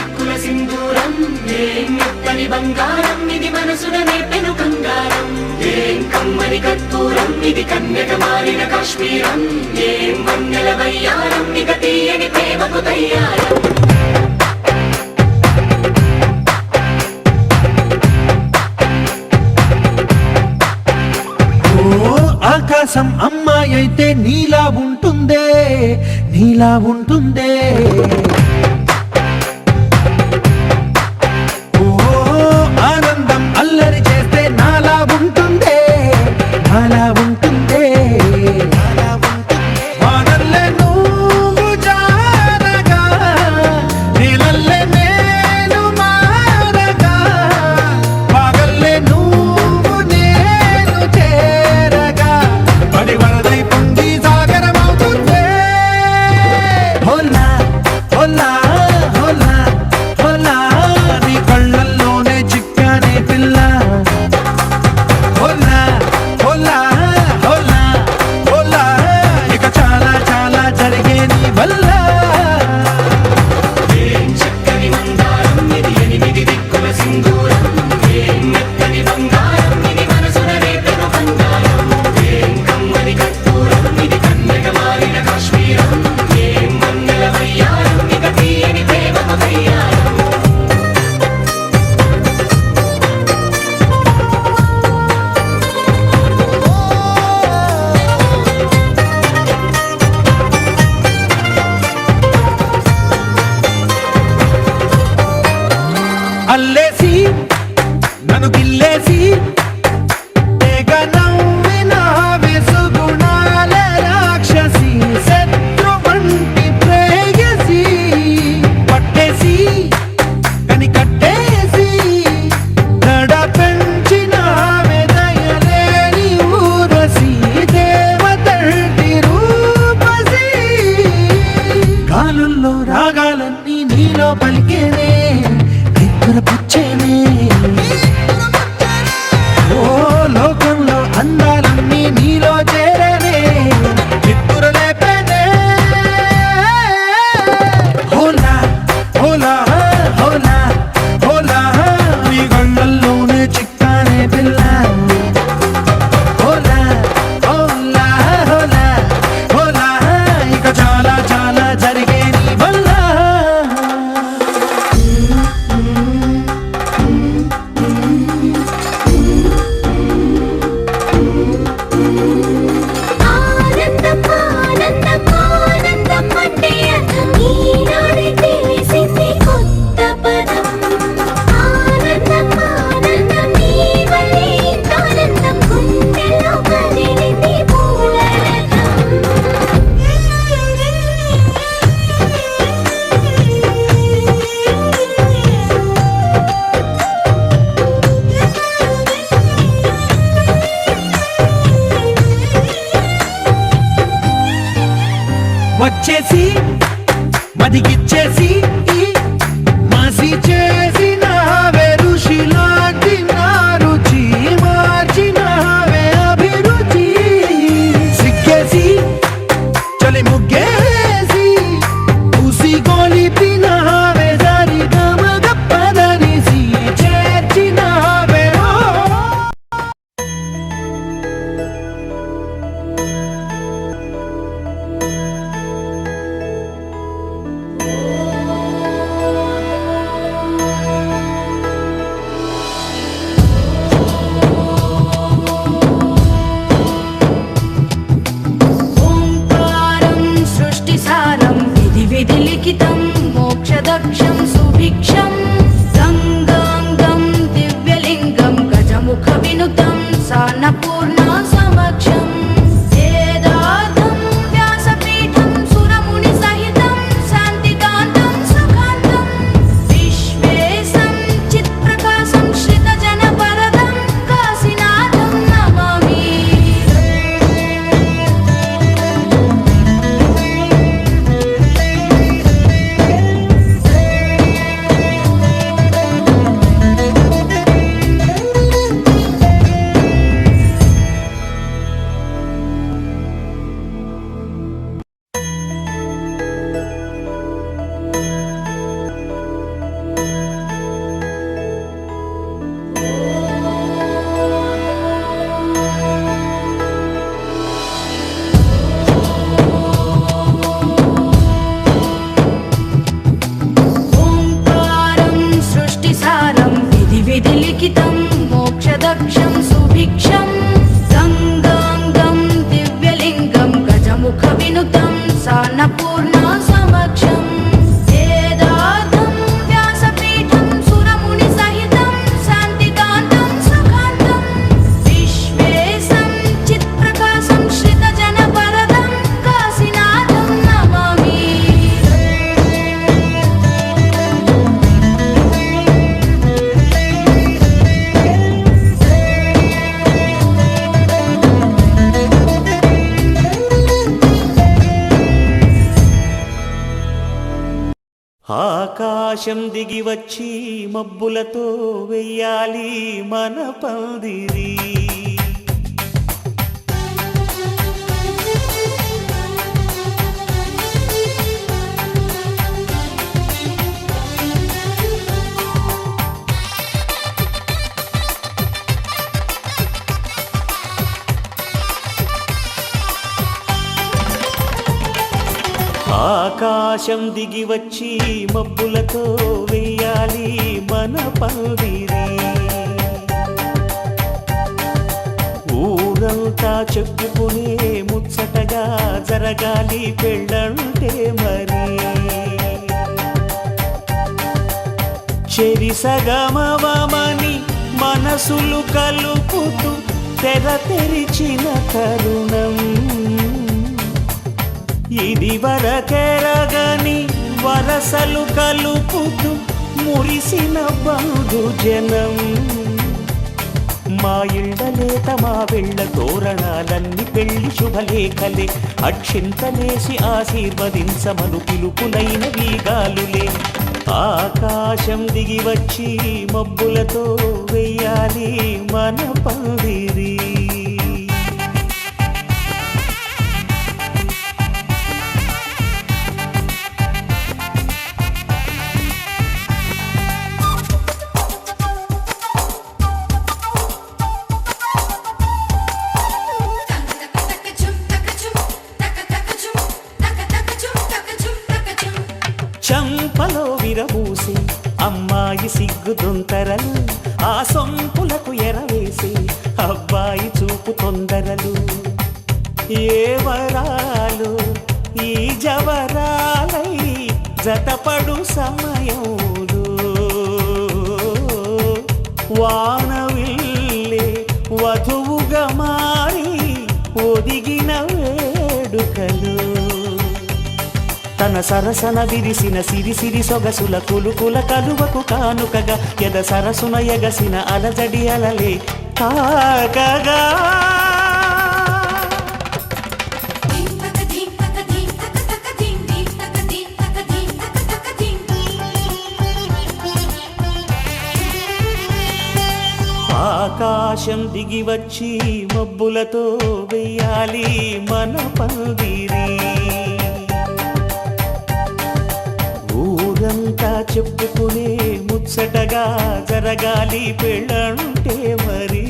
దిక్కుల సింధూరం ఏం మెత్తని బంగారం ఇది మనసున నేర్పెను కంగారం ఏం కమ్మని కర్పూరం ఇది కన్యక మారిన కాశ్మీరం ఏం వన్నెల వయ్యారం ఇక తీయని ప్రేమకు తయ్యారం ఆకాశం అమ్మాయి అయితే నీలా ఉంటుందే నీలా ఉంటుందే ఓ ఆనందం అల్లరి చేస్తే నాలా ఉంటుందే నాలా ఉంటుందే వానల్లే నువ్వు జారగా నీలల్లే నేను మారగా పగల్లే నువ్వు నేను చేరగా పడి వరదై పొంగి సాగరమవుతుందే హోలా హోలా హోలా హోలా నీ కళ్ళల్లోనే చిక్కానే పిల్ల హోలా హోలా హోలా హోలా ఇక చాలా చాలా జరిగే నీ వల్ల ఏం చక్కని మందారం ఇది ఎనిమిది దిక్కుల సింధూరం ఏం మెత్తని బంగారం ఇది మనసున రేపెను కంగారం ఏం కమ్మని కర్పూరం ఇది కన్యక మారిన కాశ్మీరం ఏం వన్నెల వయ్యారం ఇక తీయని ప్రేమకు తయ్యారం అల్లేసి నన్ను గిల్లేసి తెగ నవ్విన వెసుగుణాల రాక్షసి శత్రువంటి ప్రేయసి పట్టేసి కని కట్టేసి దడ పెంచిన దయలేని ఊరసి దేవతల్టి రూపసి గాలుల్లో రాగాలన్నీ నీలో పలికేనే పుచ్చేనే ఓ లోకంలో అందాలన్నీ నీలో చేరనే నిద్దుర లేపేనే హోలా హోలా హోలా హోలా నీ గండల్లోనే చిక్కానే పిల్ల హోలా హోలా హోలా హోలా ఇక చాలా చాలా జరిగే నీ వల్ల ఆనందం ఆనందం ఆనందం అంటే అర్థం ఈనాడే తెలిసింది కొత్త పదం ఆనందం ఆనందం నీ వల్లే ఇంత ఆనందం గుండెలో కదిలింది పూల వచ్చేసి మదిగిచ్చేసి మాసి చేసిన ఋషిలాంటి నా రుచి మార్చినవే అభిరుచి సిగ్గేసి చలి ముగ్గేసి ఉసి గోలిపినవే సరి గమగప్పదనిసి చేర్చినవే ఓంకారం సృష్టిసారం విధి విధి లిఖితం మోక్షదక్షం సుభిక్షం గంగాంగం దివ్యలింగం గజముఖ వినుతం సాన్నపూర్ణ సమక్షం వేదార్థం వ్యాసపీఠం సురముని సహితం శాంతికాంతం సుఖాంతం విశ్వేశం చిత్ప్రకాశం శ్రితజన వరదం కాశీనాథం నమామి విధి లిఖితం మోక్షదక్షం సుభిక్షం గంగాంగం దివ్యలింగం గజముఖ వినుతం సాన్నపూర్ణ సమక్షం వేదార్థం వ్యాసపీఠం సురముని సహితం శాంతికాంతం సుఖాంతం విశ్వేశం చిత్ప్రకాశం శ్రితజన వరదం కాశీనాథం నమామి. ఆకాశం దిగి వచ్చి మబ్బులతో వెయ్యాలి మన పందిరి. ఆకాశం దిగి వచ్చి మబ్బులతో వెయ్యాలి మన పందిరి. ఊరంతా చెప్పుకునే ముచ్చటగా జరగాలి పెళ్ళంటే మరి. చెరిసగమవమని మనసులు కలుపుతూ తెర తెరిచిన తరుణం ఇది వరకెరగని వరసలు కలుపుతూ మురిసిన బంధుజనం. మా ఇళ్ళలేత మా వెళ్ళ తోరణాలన్నీ పెళ్లి శుభలేఖలే అక్షింతలేసి ఆశీర్వదించమను పిలుపులైన వీగాలులే. ఆకాశం దిగి వచ్చి మబ్బులతో వెయ్యాలి మన పందిరి. చంపలో విరబూసి అమ్మాయి సిగ్గుదొంతరలు ఆ సొంపులకు ఎరవేసి అబ్బాయి చూపు తొందరలు. ఏ వరాలు ఈ జవరాలై జతపడు సమయంలో వానవిల్లే వధువుగా మారి ఒదిగిన వేడుకలు. తన సరసన విరిసిన సిరిసిరి సొగసుల కులుకుల కలువకు కానుకగా ఎద సరసున ఎగసిన అలజడి అలలే తాకగా. ఆకాశం దిగి వచ్చి మబ్బులతో వెయ్యాలి మన పందిరి. ఊరంతా చెప్పుకునే ముచ్చటగా జరగాలి పెళ్ళంటే మరి.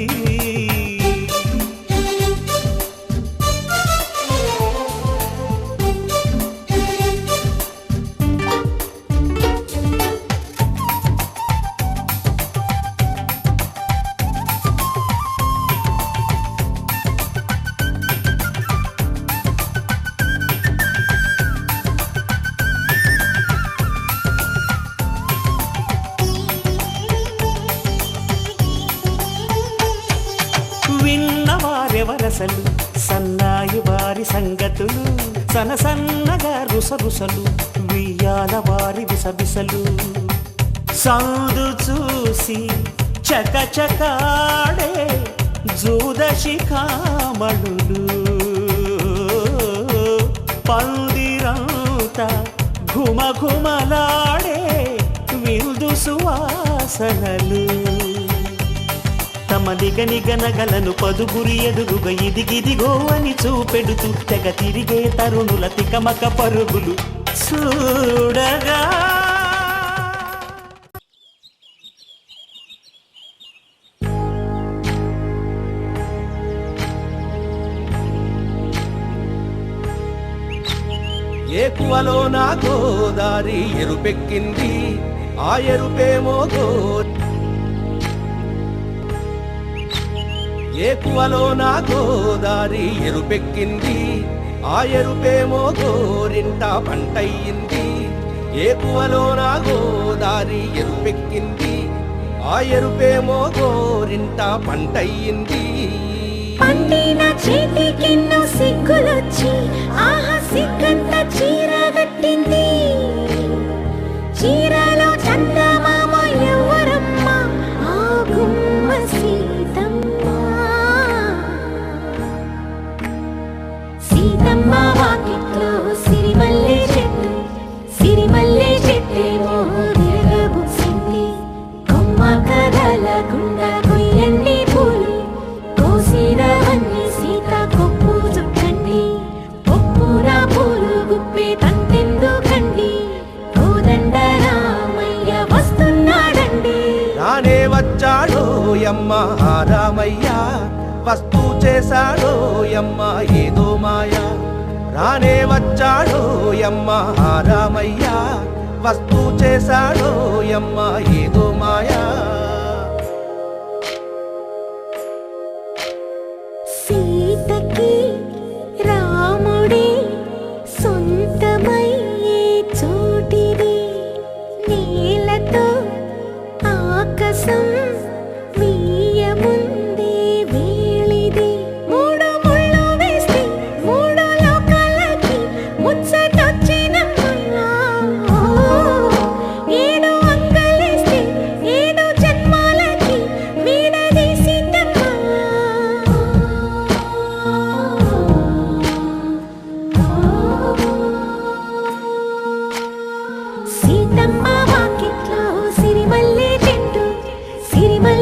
విన్నవారెవరసలు సన్నాయి వారి సంగతులు సనసన్నగా రుసరుసలు వియ్యాల వారి విసవిసలు. సాధు చూసి చకచకాడే జూదశిఖామణులు పందిరంతా ఘుమఘుమలాడే విందు సువాసనలు. తమ నిగనిగనగలను పదుగురి ఎదురుగా ఇదిగిదిగో అని చూపెడుతూ తెగ తిరిగే తరుణుల తికమక పరుగులు చూడగా. ఏకువలో నా గోదారి ఎరుపెక్కింది ఆ ఎరుపేమో ఏకువలో నా గోదారి ఎరుపెక్కింది, ఆ ఎరుపేమో గోరింట పంటయ్యింది. ఏకువలో నా గోదారి ఎరుపెక్కింది, ఆ ఎరుపేమో గోరింట పంటయ్యింది. పండిన చేతికెన్నో సిగ్గులొచ్చి ఆహా సిగ్గంత చీర కట్టింది. చీరలో చందమామ ఎవరమ్మ, ఆ గుమ్మ సీతమ్మ. సీతమ్మ వాకిట్లో సిరిమల్లె చెట్టు, సిరిమల్లె చెట్టేమో విరగబూసింది. కొమ్మ కదలకుండా కొయ్యండి పూలు, కోసినవన్నీ సీత కొప్పు చుట్టండి. కొప్పున పూలు గుప్పే తంతెందుకండి, కోదండ రామయ్య వస్తున్నాడండి. రానే వచ్చాడో యమ్మ ఆ రామయ్య, వస్తూ చేశాడో యమ్మ ఏదో మాయ. రానే వచ్చాడో యమ్మ ఆ రామయ్య, వస్తూ చేశాడో యమ్మ ఏదో మాయా. సీతకి రాముడే సొంతమయ్యే చోటిది, నేలతో ఆకాశం వీయముందే వేళిది. మూడు ముళ్ళు వేస్తే మూడు లోకాలకి ముచ్చటొచ్చినమ్మా. ఏడు అంగలేస్తే ఏడు జన్మాలకి వీడదీసిద్దమ్మా. సీతమ్మ వాకిట్లో సిరిమల్లె చెట్టు, సిరిమల్లె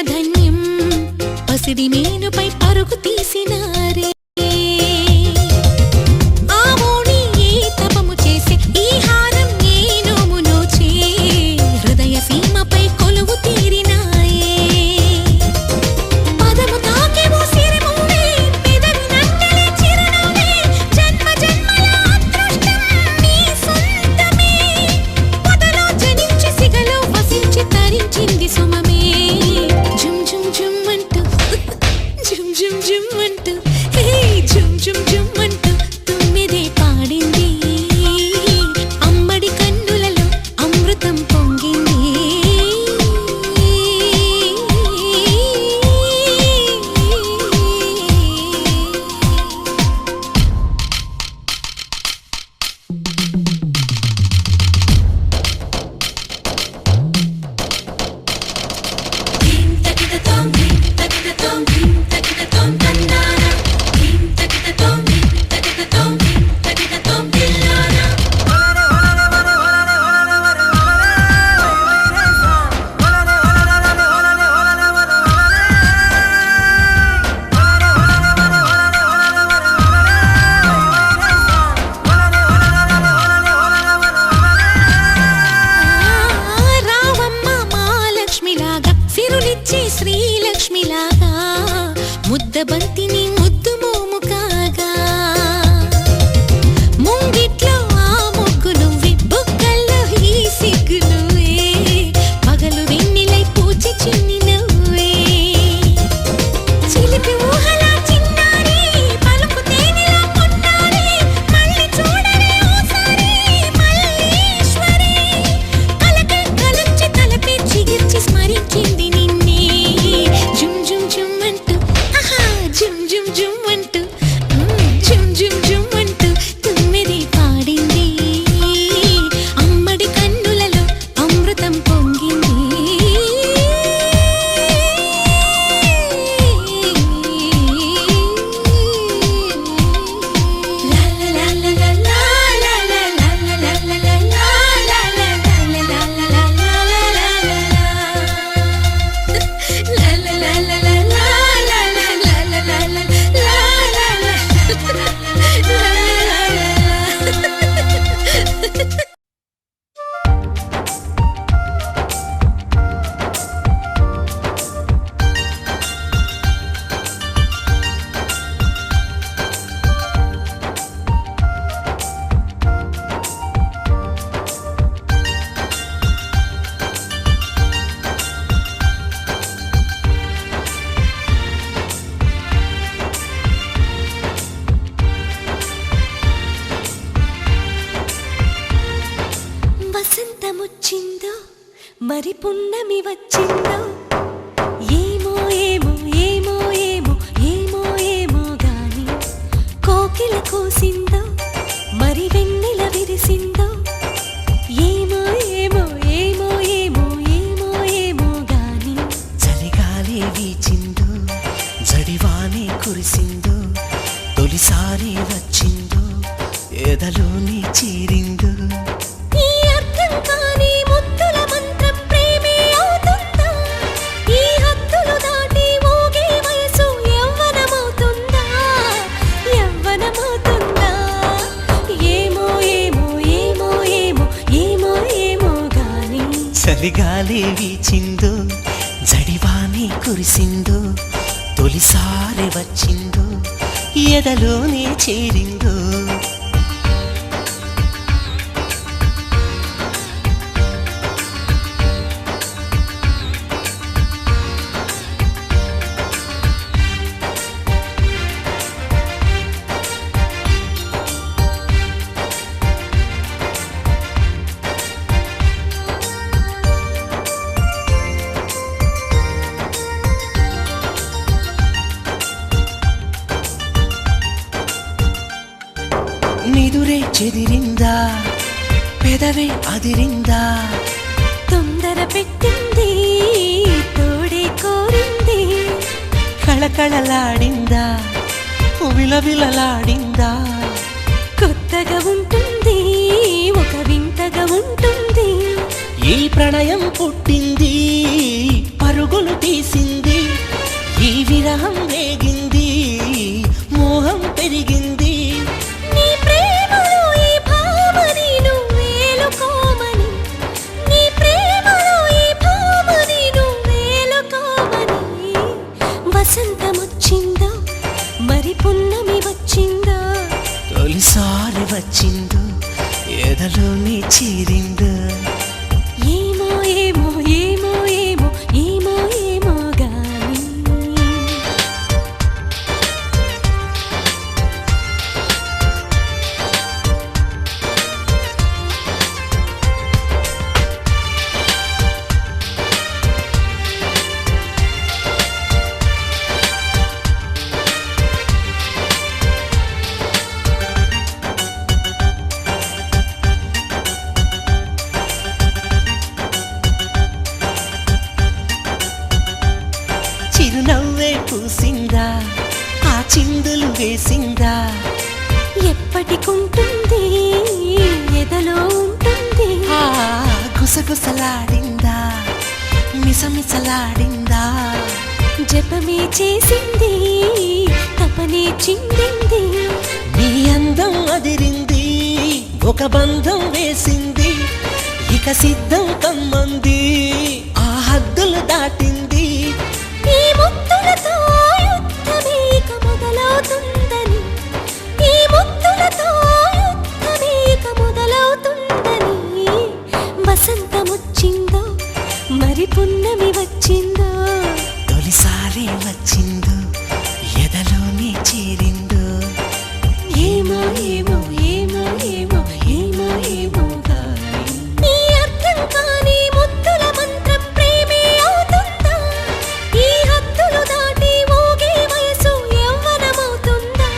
ధన్యం పసిడి మేనుపై పరుగు తీసినారే ఆమోని ఏ తపము చేసే ఈ హారం ఏ నోము నోచే హృదయ సీమపై కొలువు తీరినాయే పదము తాకెవు సిరిమువే పెదవి నంటలే చిరునవ్వే జన్మ జన్మల అదృష్టం నీ సొంతమే పొదలో జనించి సిగలో వసించి తరించింది సుమమే జుమ్ జుమ్ జుమ్ అంటూ జుమ్ జుమ్ జుమ్ అంటూ హే జుమ్ జుమ్ జుమ్ అంటూ తుమ్మిదే పాడింది అమ్మడి కన్నులలో అమృతం పొంగింది రావమ్మ మహాలక్ష్మిలాగా సిరులిచ్చే శ్రీలక్ష్మిలాగా ముద్ద బంతిని ముద్దు మోము కాగా ముంగిట్లో ఆ ముగ్గు నువ్వే బుగ్గల్లో ఈ సిగ్గు నువ్వే పగలు వెన్నెలై పూచి చిన్ని నువ్వే చిలిపి ఊహలా చిన్నారి పలుకు తేనెలా పొన్నారి మళ్ళీ చూడవే ఓసారి మల్లీశ్వరి కలకై కలంచి తలపై చిగిర్చి స్మరించింది నిన్నే జుమ్ జుమ్ జుమ్ అంటూ ఆహా జుమ్ జుమ్ జుమ్ అంటూ జుమ్ జుమ్ జుమ్ అంటూ తుమ్మిది పాడింది అమ్మడి కన్నులలో అమృతం పొంగింది వసంతముచ్చిందో మరి పున్నమి వచ్చిందో ఏమో ఏమో ఏమో ఏమో ఏమో ఏమో గాని కోకిల కూసిందో మరి వెన్నెల విరిసిందో ఏమో ఏమో ఏమో ఏమో ఏమో ఏమో గాని చలిగాలి వీచిందో జడివానే కురిసిందో తొలిసారి వచ్చిందో ఎదలోని చీరిందో ఈ అర్థం కాని ముద్దుల మంత్రం ప్రేమే అవుతుందా ఈ హద్దులు దాటి ఊగే వయసు యవ్వనమవుతుందా యవ్వనమవుతుందా ఏమో ఏమో ఏమో ఏమో ఏమో ఏమో గాని చలిగాలి వీచిందో జడివానే కురిసిందో తొలిసారి వచ్చిందో ఎదలోనే చేరిందో నిదురే చెదిరిందా పెదవే అదిరిందా తొందర పెట్టింది తోడే కోరింది కళకళలాడిందా విలవిలలాడిందా కొత్తగా ఉంటుంది ఒక వింతగా ఉంటుంది ఈ ప్రణయం పుట్టింది పరుగు పరుగులు తీసింది ఈ విరహం రేగింది మోహం పెరిగింది నీ ప్రేమలో ఈ భామని నువ్వేలుకోమని నీ ప్రేమలో ఈ భామని నువ్వేలుకోమని వసంతమొచ్చిందో మరి పున్నమి వచ్చిందో తొలిసారి వచ్చిందో ఎదలోని చీరిందో ఏమో ఏమో ఏమో ఏమో ఏమో ఏమో గాని చిరునవ్వే పూసిందా ఆ చిందులు వేసిందా ఎప్పటికుంటుంది ఎదలో ఉంటుంది ఆ గుసగుసలాడిందా మిసమిసలాడిందా జపమే చేసింది తపనే చిందింది నీ అందం అదిరింది ఒక బంధం వేసింది ఇక సిద్ధం కమ్మంది ఆ హద్దులు దాటింది ఈ ముద్దులతో యుద్ధమే ఇక మొదలవుతుందని ఈ ముద్దులతో యుద్ధమే ఇక మొదలవుతుందని వసంతమొచ్చిందో మరి పున్నమి వచ్చిందో తొలిసారి వచ్చిందో ఎదలోని చేరిందో ఏమో ఏమో ఏమో ఏమో ఏమో ఏమో గాని ఈ అర్థం కాని ముద్దుల మంత్రం ప్రేమే అవుతుందా ఈ హద్దులు దాటి మోగే వయసు యవ్వనమవుతుందా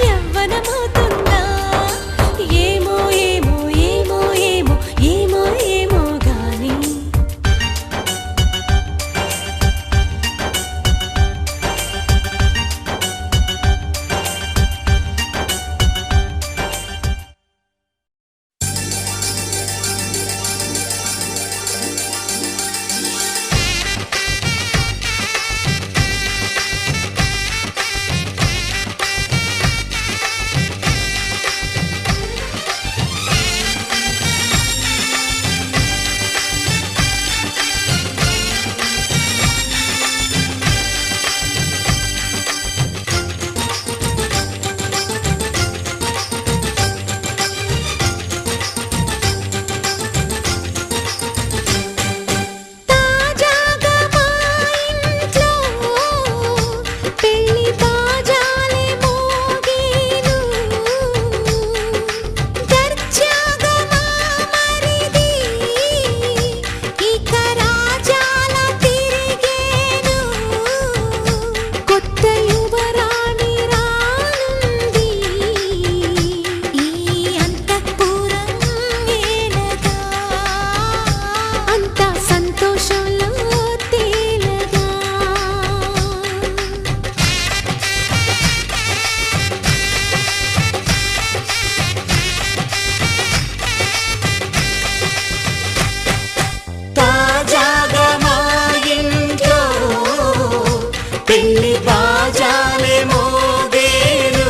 యవ్వనమవుతుందా ఏమో ఏమో ఏమో ఏమో ఏమో ఏమో గాని తాజాగా మా ఇంట్లో పెళ్లి బాజాలే మోగేను దర్జాగా మా మరిది ఇక రాజాల తిరిగేను కొత్త యువరాణి రానుంది ఈ అంతఃపురం ఏలగా అంతా సంతోషంలో తేలగా తాజాగా మా ఇంట్లో పెళ్లి బాజాలే మోగేను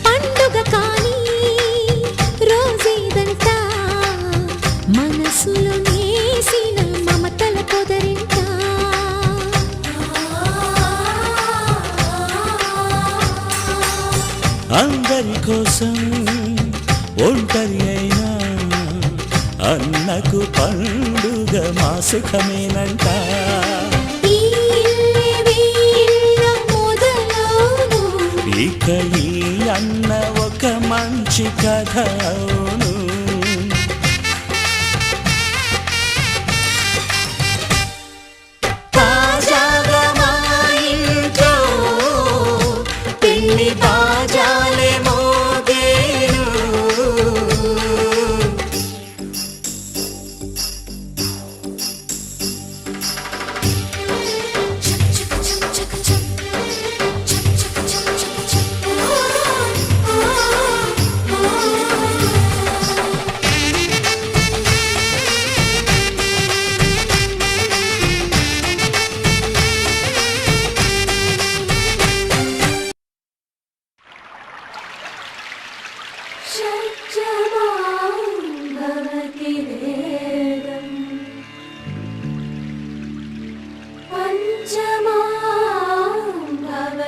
పండుగ కాని రోజేదంట మనసులో నేసిన మమతల పొదరింట అందరి కోసం ఒంటరి అయినా అన్నకు పండుగ మా సుఖమేనంట ఈ ఇల్లే వీళ్ళ మొదలవును ఇక ఈ అన్న ఒక మంచి కథ అవును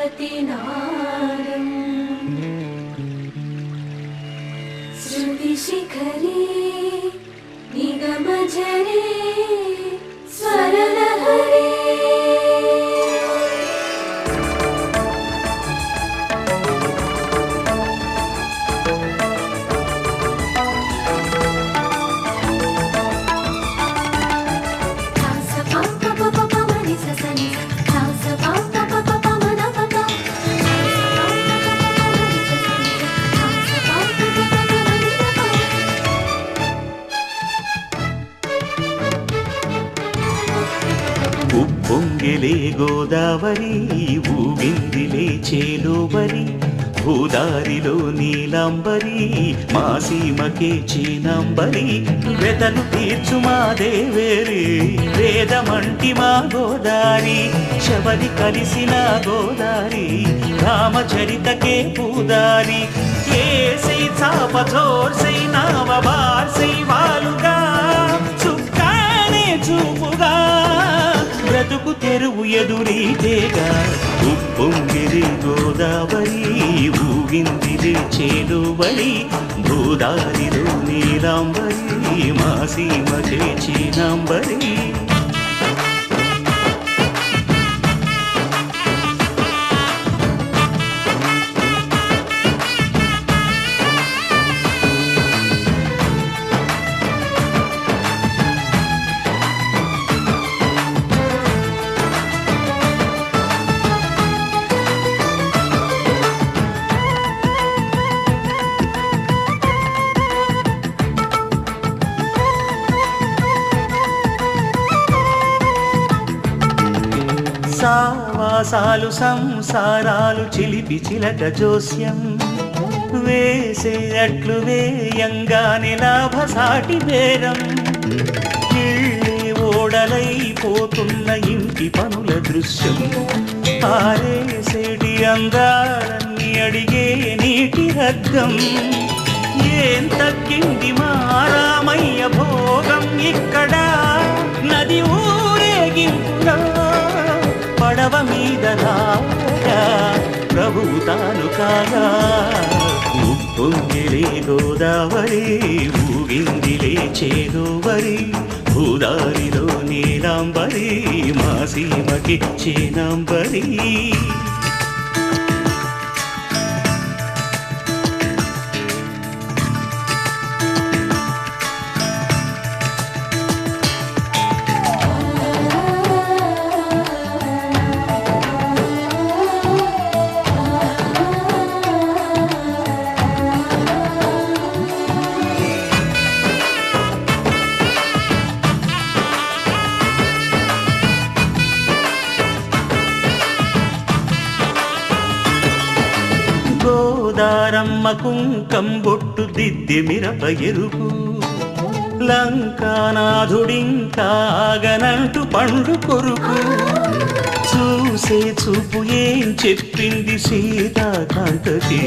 रतिनादम् श्रुतिशिखरे निगमजरे स्वरलहरे ఉప్పొంగిలే గోదావరి ఊగిందిలే చేలోబరి భూదారిలో నీలాంబరి మా సీమకే చీనాంబరి వెతలు తీర్చు మా దేవేరి వేదమంటి మా గోదారి శబరి కలిసిన గోదారి రామచరితకే పూదారి ఏసై చాప జోర్సై నావ బార్సై వాలుగా చుక్కానే చూపుగా బ్రతుకు తెరువు ఎదురీతేగా ఉప్పొంగిరి గోదావరి ఊగిందిలే చేలువరి భూదారిలో నీలాంబరి మా సీమకే చీనాంబరి సావాసాలు సంసారాలు చిలిపి చిలక జోస్యం వేసే అట్లు వేయంగానే లాభసాటి బేరం ఇళ్ళే ఓడలైపోతున్న ఇంటి పనుల దృశ్యం ఆరేసేటి అందాలన్నీ అడిగే నీటి రగ్గం ఏం తగ్గింది మా రామయ్య భోగం ఇక్కడ నది ఊరేగింపులో పడవ మీద రాగా ప్రభువు తాను కాగా ఉప్పొంగిలే గోదావరి ఊగిందిలే చేదోవరి భూదారిలో నీలాంబరి మా సీమకి చీనాంబరి గోదారమ్మ కుంకం బొట్టు దిద్ది మిరప ఎరుపు లంకానాథుడింకాగనంటూ పండు కొరుకు చూసే చూపు ఏం చెప్పింది సీతాకాంతకి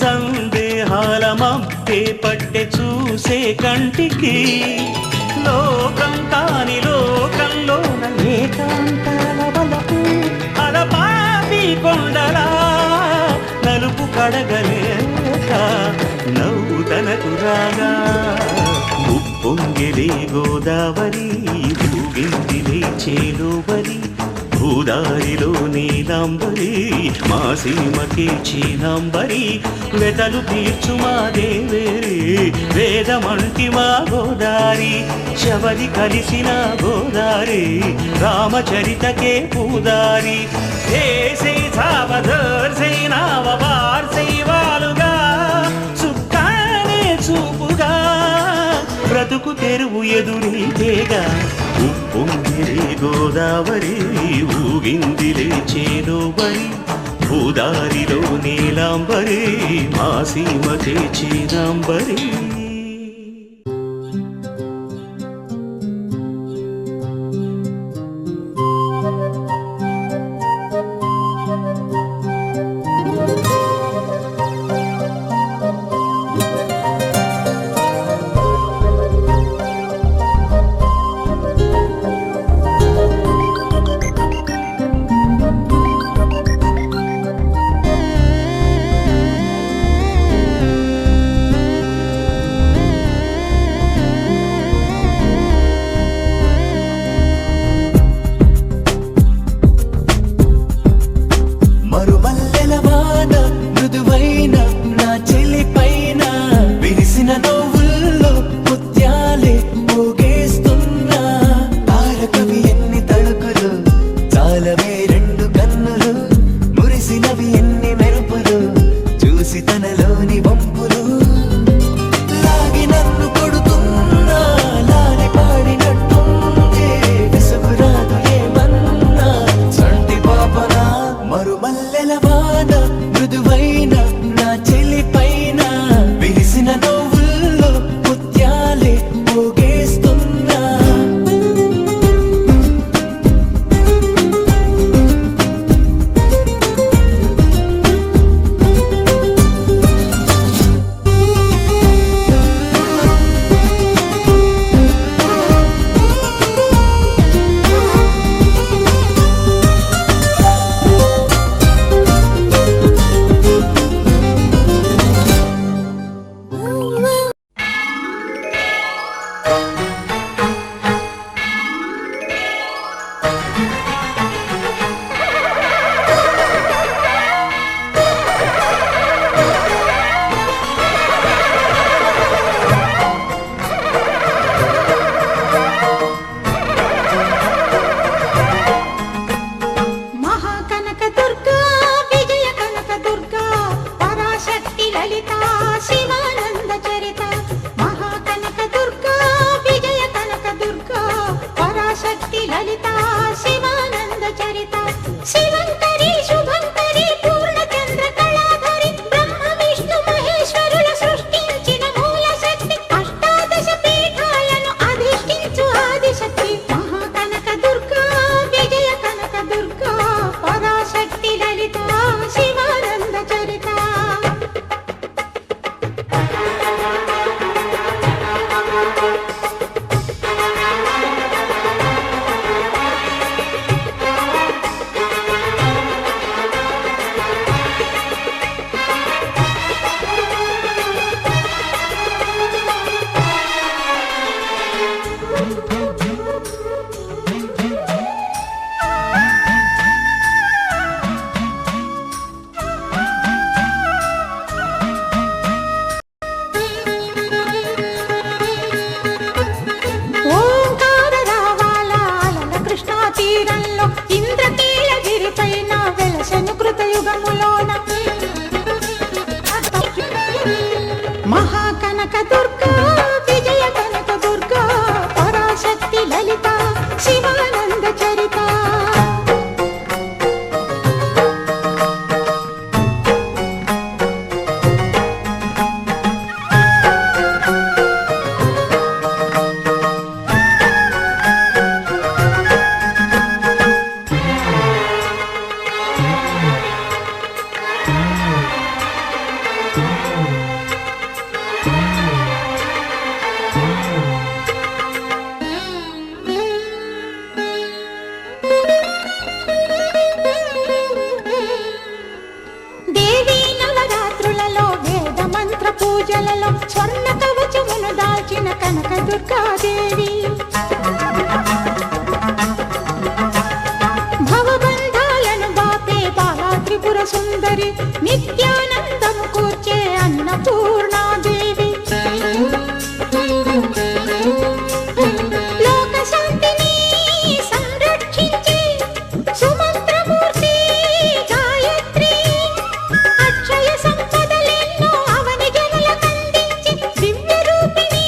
సందేహాల మప్పే పట్టె చూసే కంటికి లోకం కాని లోకంలోన ఏకాంతాల వలపు అలపాపి కొండలా నలుపు కడగలేక నవ్వు తనకు రాగా ఉప్పొంగిలే గోదావరి ఊగిందిలే చేలోబరి భూదారిలో నీలాంబరి మా సీమకే చీనాంబరి వెతలు తీర్చు మా దేవేరి వేదమంటి మా గోదారి శబరి కలిసిన గోదారి రామచరితకే పూదారి ఏసై సావధర్సై నావ బార్సై వాలుగా చుక్కానే చూపుగా బ్రతుకు తెరువు ఎదురీతేగా ఉప్పొంగిలే గోదావరి ఊగిందిలే చేదోవరి భూదారిలో నీలాంబరి మా సీమకే చీనాంబరి శివానంద చరిత శివంకరి శుభంకరి పూర్ణచంద్ర కళాధరి బ్రహ్మ విష్ణు మహేశ్వరుల సృష్టించిన మూల శక్తి అష్టాదశ పీఠాలను అధిష్ఠించు ఆదిశక్తి మహాకనక దుర్గా విజయ కనక దుర్గా పరాశక్తి లలిత శివానంద చరిత ఓంకార రావాల అలల కృష్ణా తీరంలో ఇంద్రకీలగిరిపైన వెలసెను కృతయుగములోన మహాకనక దుర్గా విజయ కనక దుర్గా పరాశక్తి లలిత శివానంద చరిత దేవీ నవరాత్రులలో వేద మంత్ర పూజలలో స్వర్ణ కవచమును దాల్చిన కనక దుర్గాదేవి భవబంధాలను బాపే బాలా త్రిపుర సుందరి నిత్యానందము కూర్చే అన్నపూర్ణాదేవి లోక శాంతిని సంరక్షించే సుమంత్రమూర్తి గాయత్రి అక్షయ సంపదలెన్నో అవని జనులకందించి దివ్య రూపిణి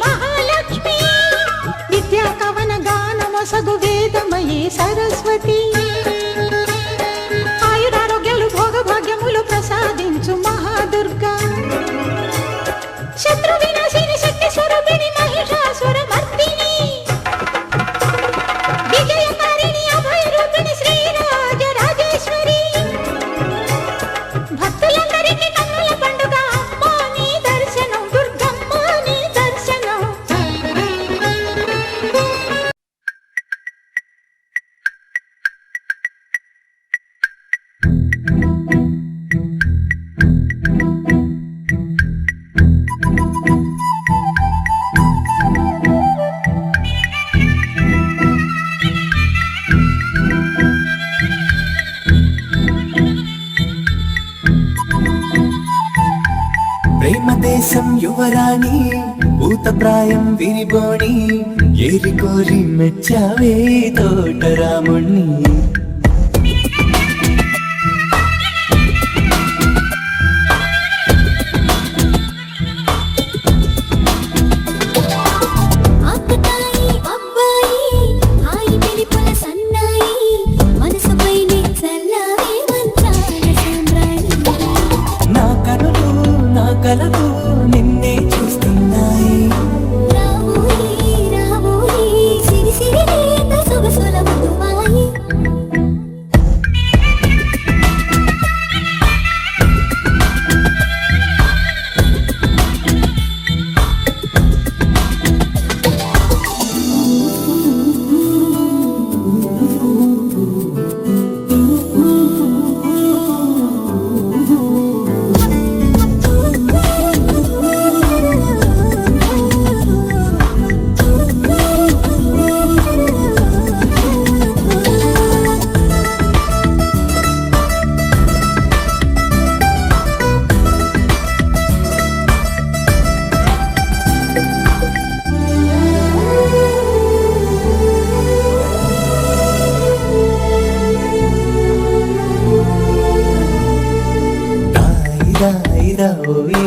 మహాలక్ష్మి విద్యా కవన గానమొసగు వేదమయీ సరస్వతి ఆయురారోగ్యాలు భోగభాగ్యములు ప్రసాదించు మహాదుర్గా శత్రు వినాశిని శక్తి స్వరూపిణి మహిషాసుర మర్దిని విజయకారిణి అభయ రూపిణి శ్రీరాజ రాజేశ్వరి భక్తులందరికీ కన్నుల పండుగ అమ్మా నీ దర్శనం దుర్గమ్మ నీ దర్శనం ప్రేమ దేశం యువరాణి భూతప్రాయం విరిబోణి ఏరి కోరి మెచ్చావే తోటరాముణ్ణి ఆకతాయి అబ్బాయి హాయి పిలిపుల సన్నాయి మనసుపైనే చల్లారే మంత్రాల సామ్రాణి నా కనులు నా కలలు నిన్నే చూస్తున్నాయి రావోయి రావోయి సిరి సిరి లేత సొగసుల మధుమాయి రాయిరాయి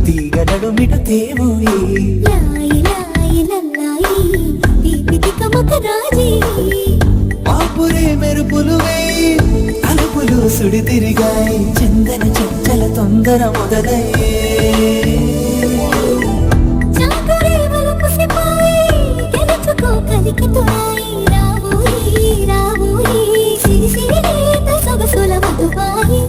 తీగ నడుమిట తేవోయి లాయి లాయి లల్లాయి దీపిక మకరాజీ సుడి తిరిగాయి చందన చంచల తొందర మొదలయ్యే చాకరేవలు కుసిపోయి గెలుచుకో కలికి తోయి రావోయి రావోయి సిరి సిరి లేత సొగసుల మధుబాయి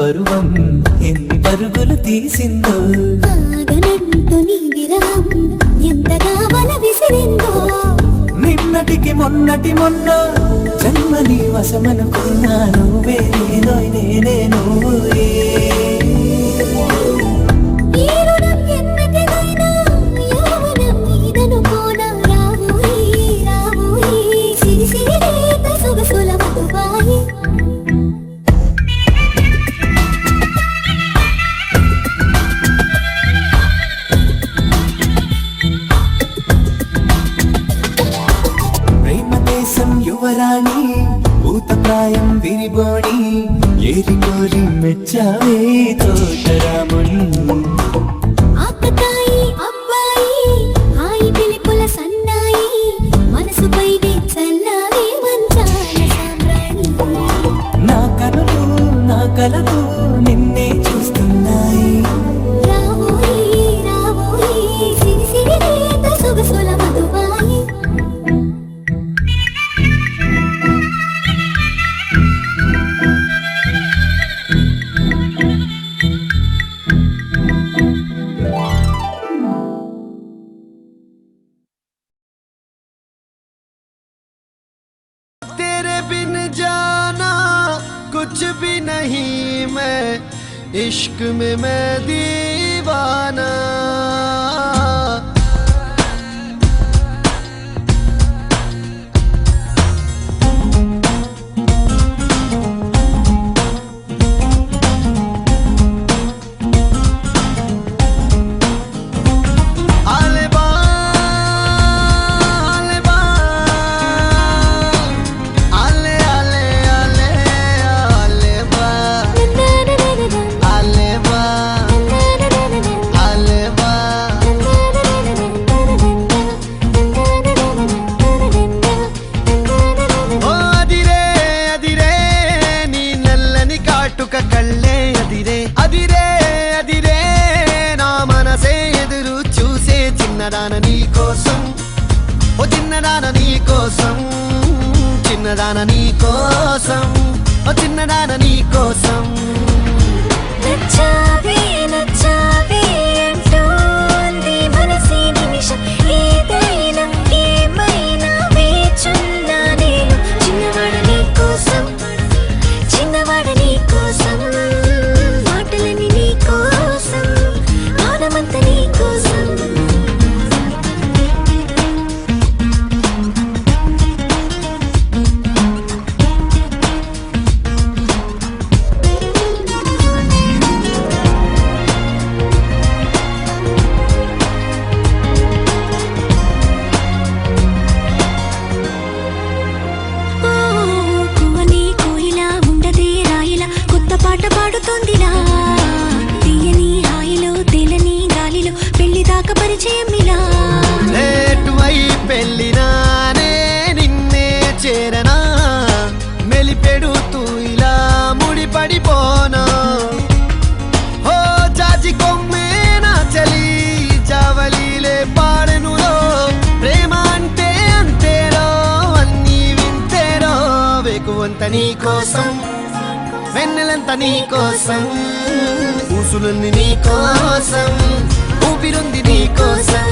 పరువం ఎన్ని పరుగులు తీసిందో ఆగనంటూ నీ విరహం ఎంతగా వల విసిరిందో నిన్నటికి మొన్నటి మొన్న జన్మని వశమనుకున్నా నువ్వే నేనో నేనే నువ్వే ఈ రుణం ఎన్నటిదైనా యౌవనం నీదనుకోనా రావోయి రావోయి సిరి సిరి లేత సొగసుల మధుబాయి యువరాణి భూతప్రాయం విరిబోణి ఏరి కోరి మెచ్చావే తోటరాముని ఆకతాయి అబ్బాయి హాయి పిలుపుల సన్నాయి మనసుపై చల్లావే మంచాల సామ్రాణి నా కనులు నా కలలు నిన్నే చూస్తున్నాయి రావోయి రావోయి సిరి సిరి లేత సొగసుల మధుబాయి कुछ भी नहीं मैं इश्क में मैं दीवाना చిన్నదాన నీ కోసం ఓ చిన్నదాన నీ కోసం నచ్చావే నచ్చావే అంటోంది మనసే నిమిషం ఏదైనా ఏమైనా వేచున్నా నేను చిన్నవాడ నీ కోసం చిన్నవాడ నీ కోసం మాటలని నీ కోసం మానమంత నీ కోసం పాట పాడుతోందిలా తీయని హాయిలో తెలని గాలిలో పెళ్లి దాకా పరిచయం ఇలా లేటువై పెళ్ళినానే నిన్నే చేరనా మెలిపెడుతూ ఇలా ముడిపడిపోనా ఓ జాజి కొమ్మే నా చలి జావలిలే పాడెనులో ప్రేమ అంటే అంతేరో అన్నీ వింతేరో వేకువంత నీ కోసం వెన్నెలంతా నీ కోసం ఊసులన్నీ నీ కోసం ఊపిరుంది నీ కోసం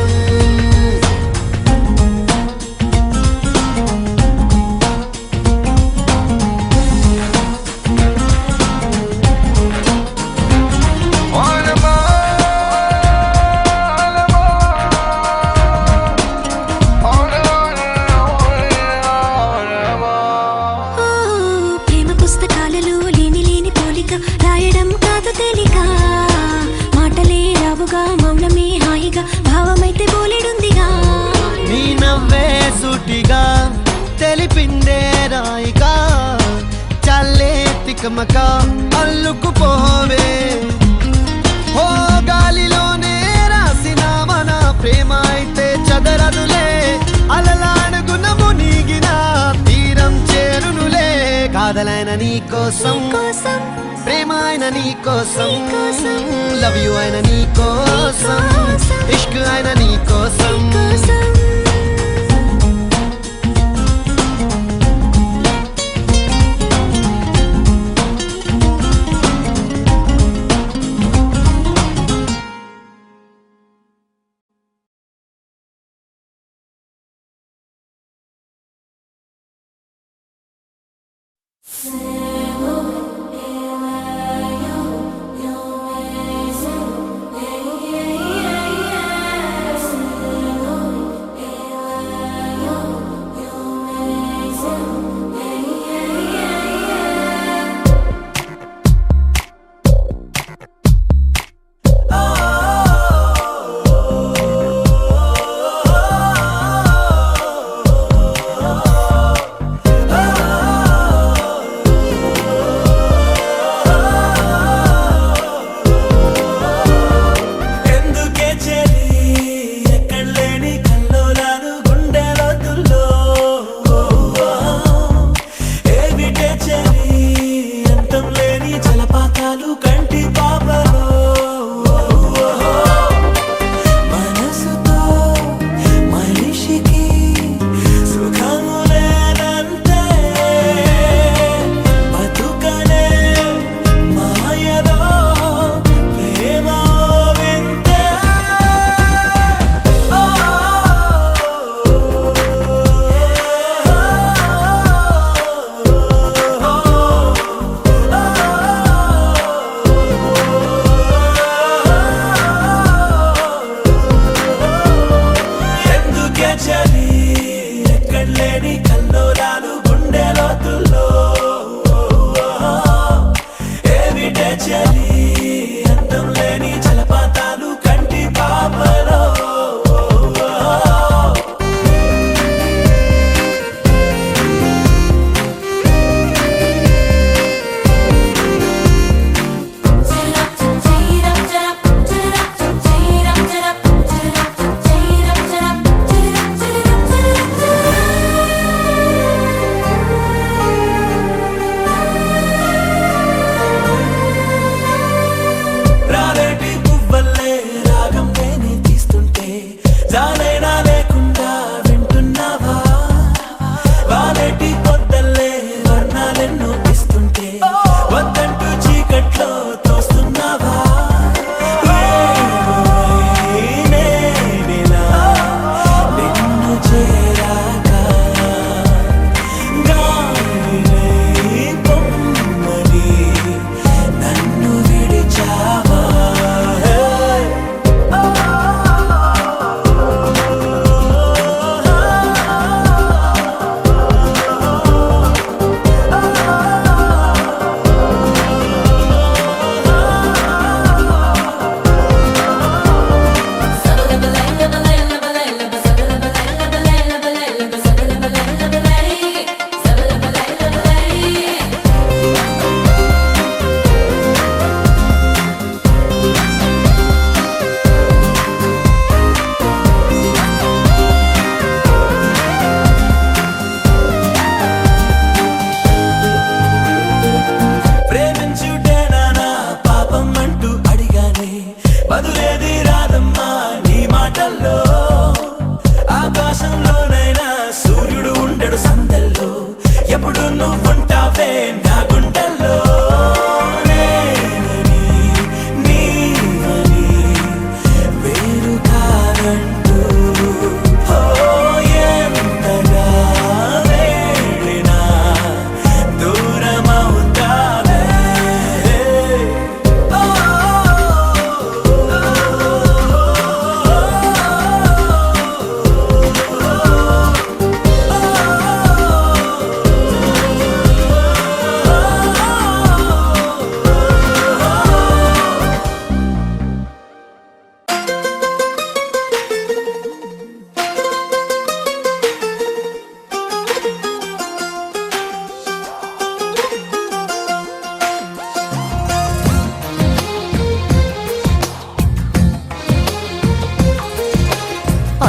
ఆగమక అల్లుకుపోవే ఓ గాలిలోనే రాసిన మన ప్రేమ అయితే చదరదులే అలలాడుగున మునిగిన తీరం చేరునులే కాదలైన నీ కోసం ప్రేమ అయిన నీ కోసం లవ్ యు అయిన నీ కోసం ఇష్క్ అయిన నీ కోసం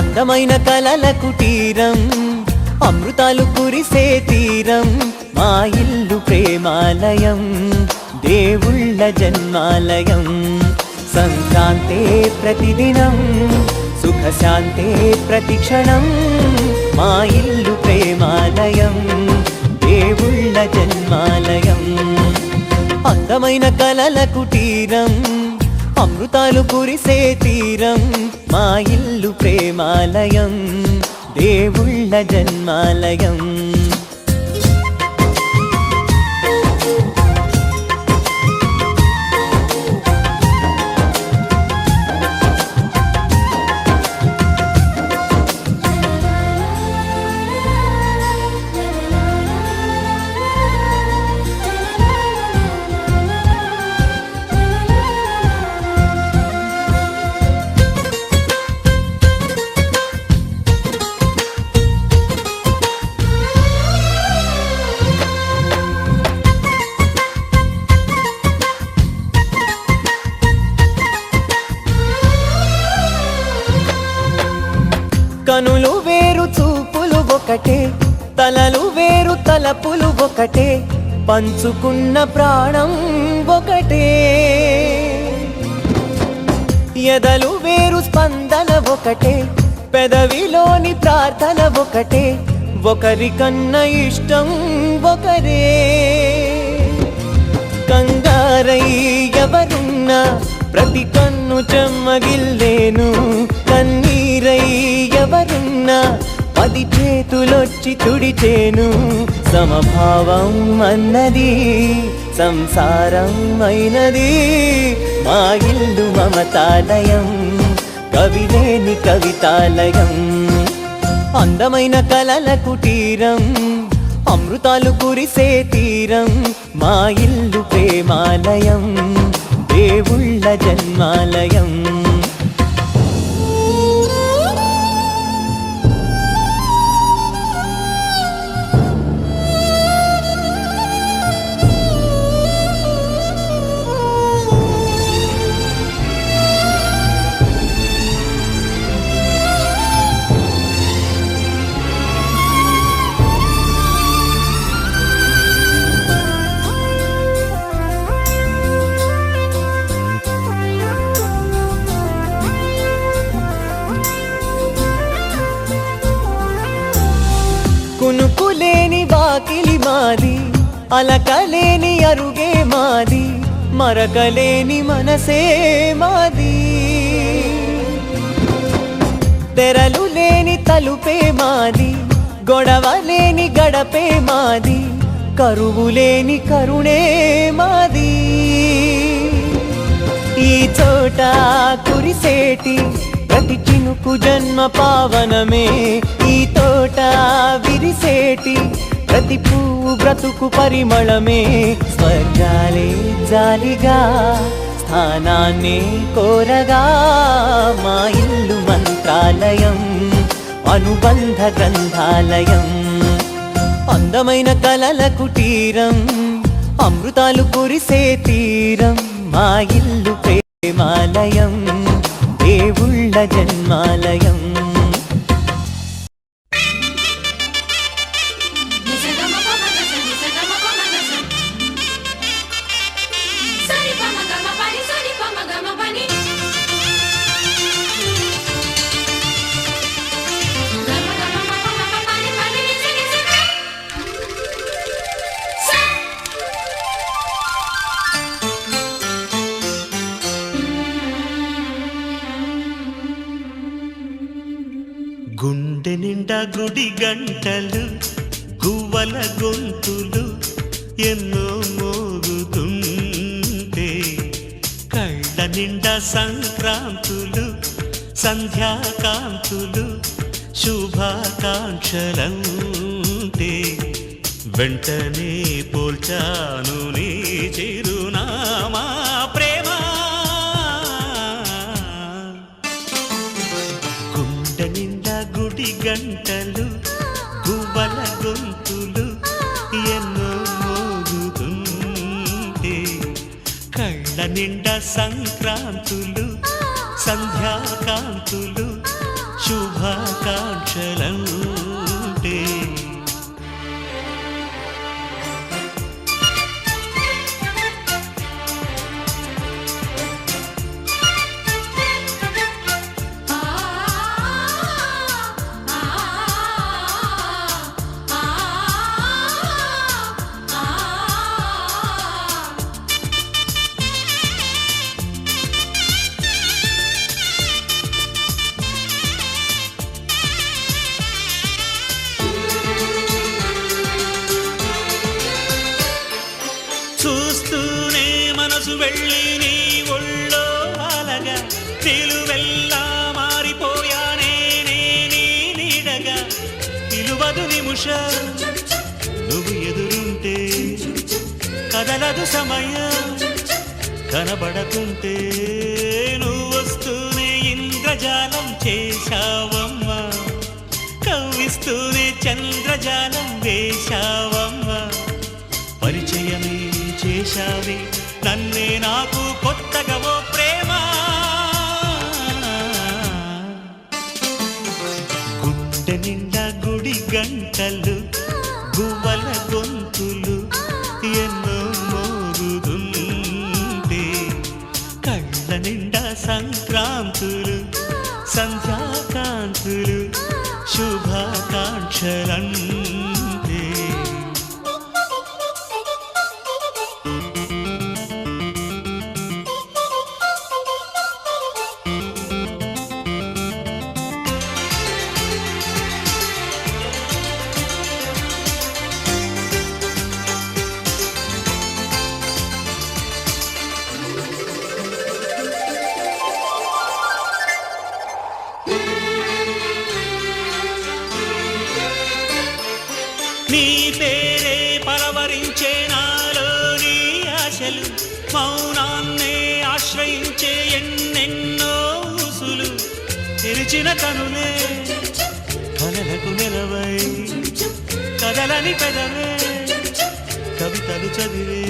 అందమైన కలల కుటీరం అమృతాలు కురిసే తీరం మా ఇల్లు ప్రేమాలయం దేవుళ్ళ జన్మాలయం సంక్రాంతే ప్రతిదినం సుఖశాంతే ప్రతిక్షణం మా ఇల్లు ప్రేమాలయం దేవుళ్ళ జన్మాలయం అందమైన కలల కుటీరం అమృతాలు కురిసే తీరం మా ఇల్లు ప్రేమాలయం దేవుళ్ళ జన్మాలయం కనులు వేరు చూపులు ఒకటే తలలు వేరు తలపులు ఒకటే పంచుకున్న ప్రాణం ఒకటే ఎదలు వేరు స్పందన ఒకటే పెదవిలోని ప్రార్థన ఒకటే ఒకరికన్నా ఇష్టం ఒకరే కంగారై ఎవరున్నా ప్రతి కన్ను చెమ్మగిల్లేను కన్నీరై ఎవరున్నా 10 చేతులొచ్చి తుడిచేను సమభావం అన్నది సంసారం అయినది మా ఇల్లు మమతాలయం కవిలేని కవితాలయం అందమైన కలల కుటీరం అమృతాలు కురిసే తీరం మా ఇల్లు ప్రేమాలయం దేవుళ్ళ జన్మాలయం కునుకులేని వాకిలి మాది అలకలేని అరుగే మాది మరకలేని మనసే మాది తెరలు లేని తలుపే మాది గొడవ లేని గడపే మాది కరువు లేని కరుణే మాది ఈ చోట కురిసేటి ప్రతి చినుకు జన్మ పావనమే ఈ తోట విరిసేటి ప్రతి పువ్వు బ్రతుకు పరిమళమే స్వర్గాలే జాలిగా స్థానాన్ని కోరగా మా ఇల్లు మంత్రాలయం అనుబంధ గ్రంథాలయం అందమైన కలల కుటీరం అమృతాలు కురిసే తీరం మా ఇల్లు ప్రేమాలయం దేవుళ్ళ జన్మాలయం గుండె నిండా గుడి గంటలు గువ్వల గొంతులు ఎన్నో మోగుతుంటే కళ్ళ నిండా సంక్రాంతులు సంధ్యాకాంతులు శుభాకాంక్షలంటే వెంటనే పోల్చాను నీ చిరునామా ప్రేమ గుండె నిండా గుడి గంటలు గువ్వల గొంతులు ఎన్నో మోగుతుంటే కళ్ళ నిండా సంక్రాంతులు సంధ్యాకాంతులు శుభ శుభాకాంక్షలంటే. చూస్తూనే మనసు వెళ్ళి నీ ఒళ్ళో అలగా నిలువెల్లా మారిపోయానే నీ నీడగా. నిలువదు నిమిషం నువ్వు ఎదురుంటే, కదలదు సమయం కనబడకుంటే. నువ్వు వస్తూనే ఇంద్రజాలం చేశావమ్మా, కవ్విస్తూనే చంద్రజాలం వేశావమ్మా. పరిచయమే చేశావే నన్నే నాకు కొత్తగా ఓ ప్రేమ. గుండె నిండా గుడి గంటలు గువ్వల గొంతులు ఎన్నో మోగుతుంటే. కళ్ళ నిండా సంక్రాంతులు సంధ్యాకాంతులు శుభాకాంక్షలంటే. నీ పేరే పరవరించే నాలోని ఆశలు, మౌనాన్నే ఆశ్రయించే ఎన్నెన్నో ఊసులు. తెరిచిన కనులే కలలకు నెలవై, కదలని పెదవే కవితలు చదివే.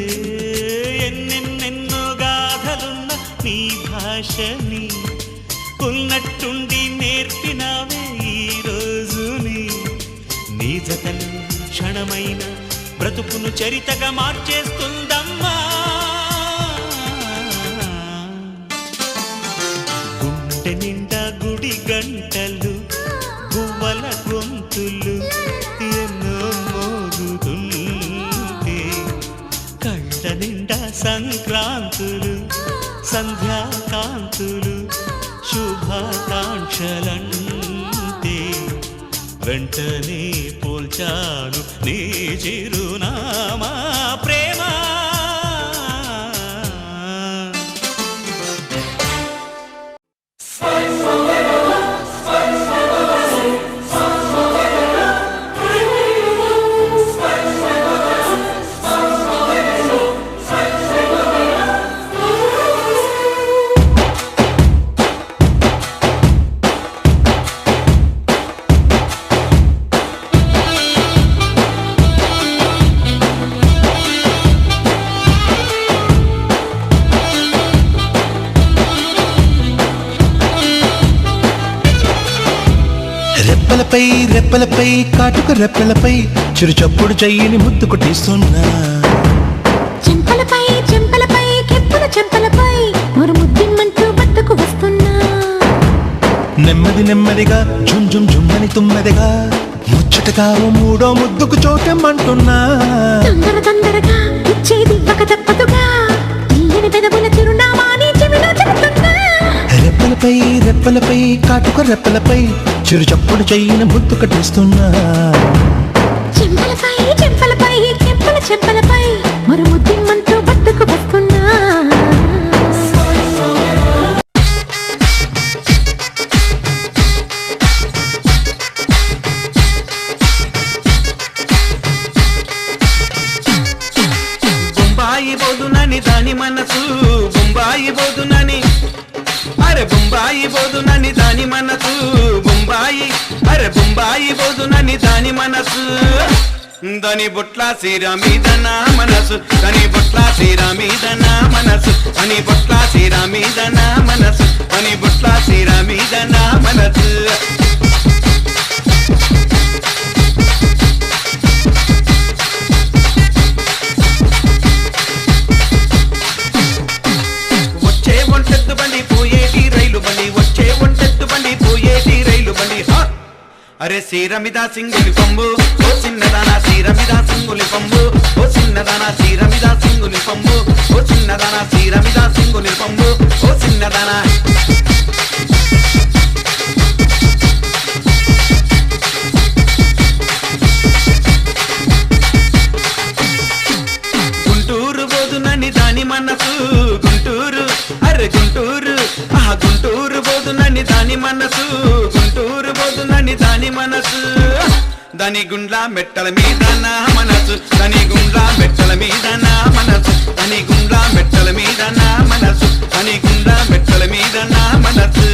ఎన్నెన్నెన్నో గాథలున్న నీ భాషని ఉన్నట్టుండి నేర్పినావే ఈ రోజుని. నీ జతలు క్షణమైన బ్రతుకును చరితగా మార్చేస్తుందమ్మా. గుండె నిండా గుడి గంటలు గువ్వల గొంతులు ఎన్నో మోగుతుంటే. కళ్ళ నిండా సంక్రాంతులు సంధ్యాకాంతులు శుభాకాంక్షలంటే. వెంటనే పోల్చాను నీ చిరునామా ప్రేమ. రెప్పలపై రెప్పలపై కాటుక రెప్పలపై చిరుచప్పుడు చెయ్యిని ముద్దు కొట్టేస్తున్నా. చెంపలపై చెంపలపై కెప్పుల చెంపలపై మరు ముద్దిమ్మంటూ బద్దకు వస్తున్నా. నెమ్మది నెమ్మదిగా జుమ్ జుమ్ జుమ్మని తుమ్మెదిగా ముచ్చటగా ఓ మూడో ముద్దుకు చోటెమ్మంటున్నా. తొందర తొందరగా ఇచ్చేది ఒక తప్పదుగా, తీయని పెదవుల చిరునామా నీ చెవిలో చెబుతున్నా. రెప్పలపై రెప్పలపై కాటుక రెప్పలపై చిరుచప్పుడు చెయ్యిని ముద్దు కట్టేస్తున్నా. చెంపలపై చెంపలపై కెప్పుల చెంపలపై మరు ముద్దిమ్మంటూ బద్దకు వస్తున్నా. బొంబాయి బోదునని దాని మనసు, బొంబాయి బోదునని, అరే బొంబాయి బోదునని దాని మనసు, బొంబాయి అరే బొంబాయి బోదునని దాని మనసు. దాని బొట్ల సీర మీద నా మనసు, దాని బొట్ల సీర మీద నా మనసు, అని బొట్ల సీర మీద నా మనసు, అని బొట్ల సీర మీద నా మనసు. అరే సీరమిద సింగులి పంబు ఓ చిన్నదానా సీరమిద సింగులి పంబు ఓ చిన్నదానా సీరమిద సింగులి పంబు ఓ చిన్నదానా సీరమిద సింగులి పంబు ఓ చిన్నదానా గుంటూరు బోదునని దాని మనసు గుంటూరు అరే గుంటూరు ఆహా గుంటూరు బోదునని దాని మనసు గుంటూరు బోదునని దాని మనసు దాని గుండ్ల మెట్టల మీద నా మనసు దాని గుండ్ల మెట్టల మీద నా మనసు దాని గుండ్ల మెట్టల మీద నా మనసు దాని గుండ్ల మెట్టల మీద నా మనసు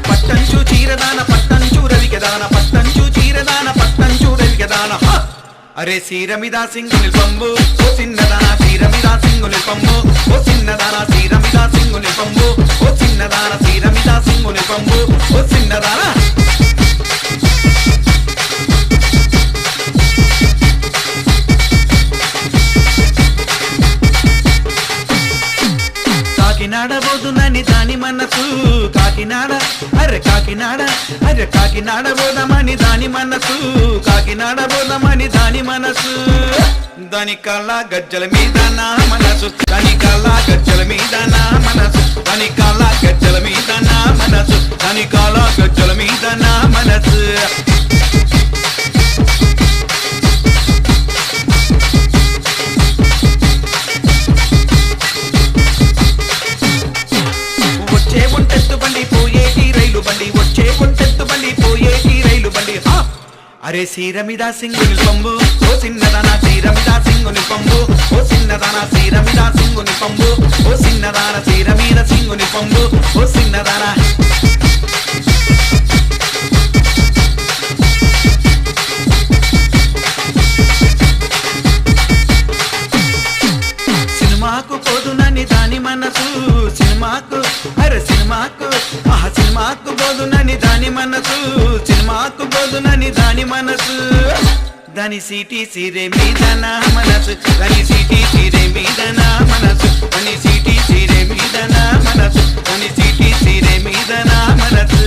పట్టంచు చీరదాన పట్టంచు రవికెదాన పట్టంచు చీరదాన పట్టంచు రవికెదాన అరే సీరమిద సింగుని పంబు ఓ చిన్నదాన సీరమిద సింగుని పంబు ఓ చిన్నదాన సీరమిద సింగుని పంబు ఓ చిన్నదాన సీరమిద సింగుని పంబు ఓ చిన్నదాన కాకినాడ బోదునని దాని మనసు కాకినాడ అరే కాకినాడ అరే కాకినాడ బోదమని దాని మనసు కాకినాడ బోదమని దాని మనసు దాని కళ్ళ గజ్జల మీద నా మనసు దాని కళ్ళ గజ్జల మీద నా మనసు దాని కళ్ళ గజ్జల మీద నా మనసు దాని కళ్ళ గజ్జల మీద నా మనసు వచ్చే ఒంటెత్తు బండి పోయేటి రైలు బండి వచ్చే ఒంటెత్తు బండి పోయేటి రైలు బండి అరే సీరమిద సింగుని పంబు ఓ చిన్నదానా సీరమిద సింగుని పంబు ఓ చిన్నదానా సీరమిద సింగుని పంబు ఓ చిన్నదాన సీరమిద సింగుని పంబు ఓ చిన్నదానా సినిమాకు పోదునని దాని మనసు సినిమాకు అరే సినిమాకు ఆహా సినిమాకు పోదునని దాని మనసు సినిమాకు పోదునని దాని మనసు దాని సిటీ సీరే మీద నా మనసు దాని సిటీ సీరే మీద నా మనసు దాని సిటీ సీరే మీద నా మనసు దాని సిటీ సీరే మీద నా మనసు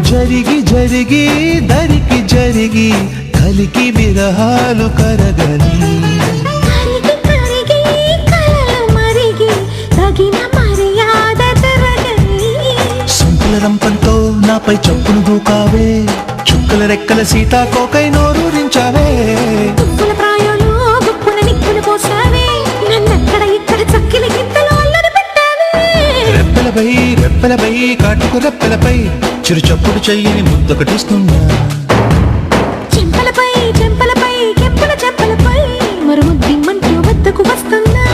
జరిగి జరిగి దరికి జరిగి కలికి విరహాలు కరగని కరిగి కరిగి కలలు మరిగి తగిన మర్యాద తరగని సంకుల రంపంతో నాపై చప్పును దూకావే చుక్కల రెక్కల సీతాకోకై నోరూరించావే పువ్వుల ప్రాయాలు గుప్పున నిప్పులు పోసావే నన్నక్కడ ఇక్కడ చక్కిల గింతలు అల్లరి పెట్టావే రెప్పలపై కాటుకు రెప్పలపై చిరు చప్పుడు చెయ్యని ముద్దొకటిస్తున్నా చెంపలపై చెంపలపై కెంపుల చెంపలపై మరుముద్దిమ్మంటూ వద్దకు వస్తున్నా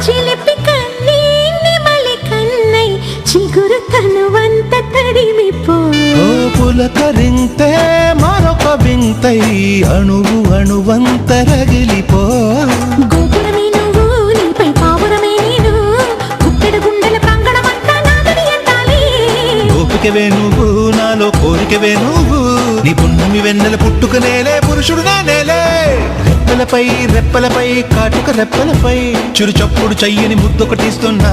చిలిపి కన్నీ నిమలి కన్నై చిగురు తనువంత తడిమిపో ఓ పులకరింతే మరొక వింతై అణువు అణువంత రగిలిపో గోపురమే నువ్వు నీపై పావురమే నేను గుప్పెడు గుండెల ప్రాంగణమంతా నాదని అంటాలి ఓపికవే నువ్వు నాలో కోరికవే నువ్వు నీ పుణ్యమి వెన్నెల పుట్టుకనేలే పురుషుడు నేలే రెప్పలపై కాటుక రెప్పలపై చిరు చప్పుడు చెయ్యని ముద్దొకటిస్తున్నా